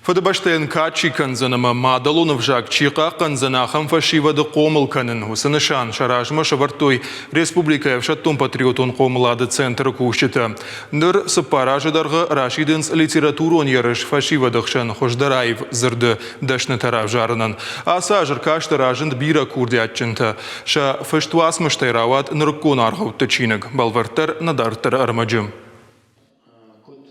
Фадабаштен качи канзанама мадалунов жак чика канзанахам фашивады комыл канын. Усынышан шаражма шавартой республика евшаттун патриотун комылады центр кушчыты. Ныр сыпаражыдарғы Рашидынс литературон ярыш фашивадықшан хождараев зырды дашны тарав жарынан. Аса жыркаш таражынд бира курдиатчынты. Ша фаштуасмыштай рават ныркон арғауты чиныг. Балвартар надартар армаджым.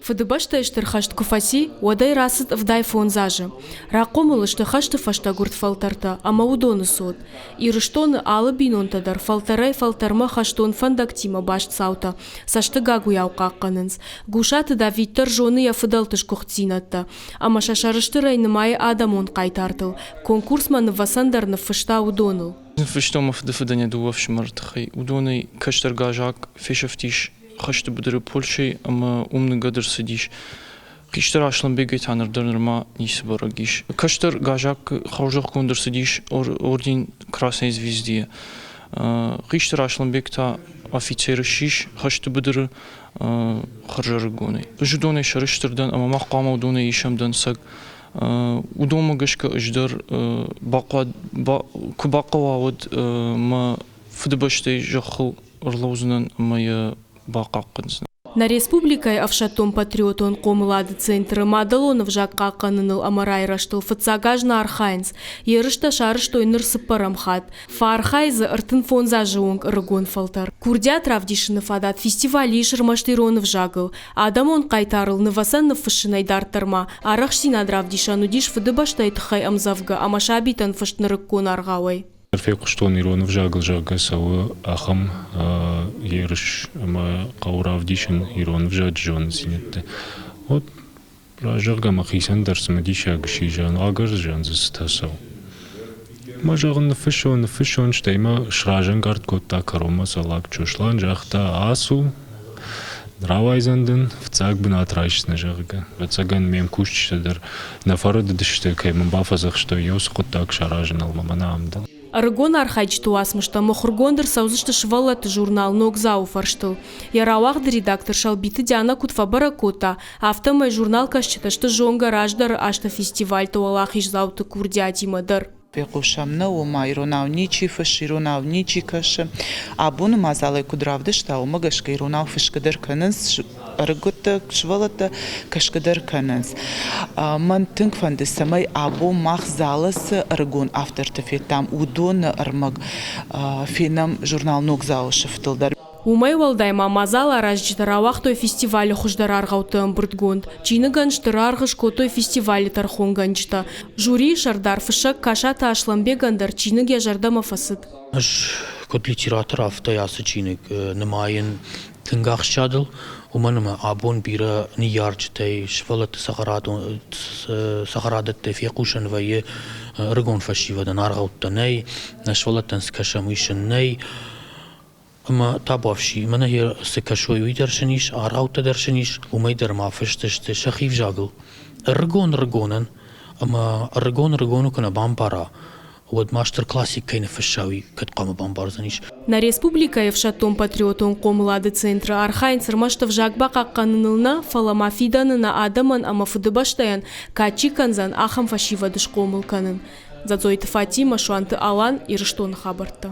Фадыбашта эштырхашт куфаси, уадай расыт вдай фонзажы. Рақомыл эштырхашты фаштагурт фалтарта, ама удоны сот. Ирыштоны алы бинонтадар, фалтарай фалтарма хаштон фандактима башт саута, сашты гагу яуқаққанынс. Гушаты да виттер жоны я фыдалтыш кухтинатта, ама шашарышты райнымай адамон қайтартыл. Конкурс маны васандарны фышта удоныл. Фыштома фыдыфыдане дуавшмартхай, удоны каштаргажак фешафтиш. Хашты будыры Польшей, ама умны гадыр сидиш. Киштар ашлан бегет анырдырма нисы барагиш. Каштар гажак хаужак кондыр сидиш орден Красной Звезды. Киштар ашлан бегта офицеры шиш, хашты будыры харжары гоны. Жудоны шарыштырдан, ама маққама удоны ишамдан саг. Удома гашка ыждар кубақавауд ма фыдыбаштай жақыл ырлаузынан мая На республикай авшатом патриотон комлады центры мадалонов жакка каныныл амарай раштыл фацагажна архайнс. Ерышта шарыштой нырсыппарамхат. Фархайзы ыртын фонза жуонг ыргон фалтар. Курдя травдишыны фадат фестивали шырмаштыронов жагыл. Адамон кайтарыл нывасан фышынай дартарма. Арах сина травдишану диш фыдыбаштай тхай амзавга, амашабитан фыштнырыккон аргауай. Фек что Иронов жагыл сау ахам ерыш ама қауравдишын Иронов жаджон синетте. Вот жага махисан дарсыма дишаг шижан агар жан застасау. Мажагын фишон штейма шражан гард котта карома салак чушлан жахта асу Равайзандын вцаг бин атрайшна жага. Вцаган мем кушчадар на фарады диште кайм бафазах что ёс коттак шаражан алмамана амдан. Аргон архайчту асмышта мохургондыр саузышты швалаты журнал ногзау фарштыл. Яравахды редактор шалбиты Диана Кутфабара кота. Автомай журнал кашчаташты жонга раждар ашта фестиваль туалах ишзауты курдиатимадар. Пекушамна ума иронав ничи фыш иронав ничи каши. Абуну мазалай кудравдышта умагашка иронав фышкадар канынс аргутта швалата кашкадар канынс. Ман тынк фандысамай абу махзалас аргон авторты фетам удон армаг фенам журнал ногзау шифтылдар. Умай валдайма мазала разжитаравах той фестивале хуждар аргауты бұртгонд. Чины ганшты арғыш котой фестивале тархон ганшта. Жюри шардар фышак кашата ашламбе гандар чыныге жардама фасыд. Аш кот литератор автаясы чынык нымайын тынгақшадыл. Уманыма абон бира ниярчтай швалат сахарадатты фекушан вайы рыгон фашивадан аргауттанай, нашвалаттан скашамышыннай. Ама табавши, мана хер секашой уйдершениш, араута дершениш, умайдер мафештеште шахив жагл. Ргонан, ама ргону кана бамбара. Вот мастер классик кайна фешави, каткама бамбарзаниш. На республика евшатом патриотон комлады центра архайнцер маштав жагба какканынылна фалама фиданына адаман ама фыдыбаштаян качи канзан ахам фашивадыш комыл канын. Зазойты Фатима шуанты алан ирыштон хабарта.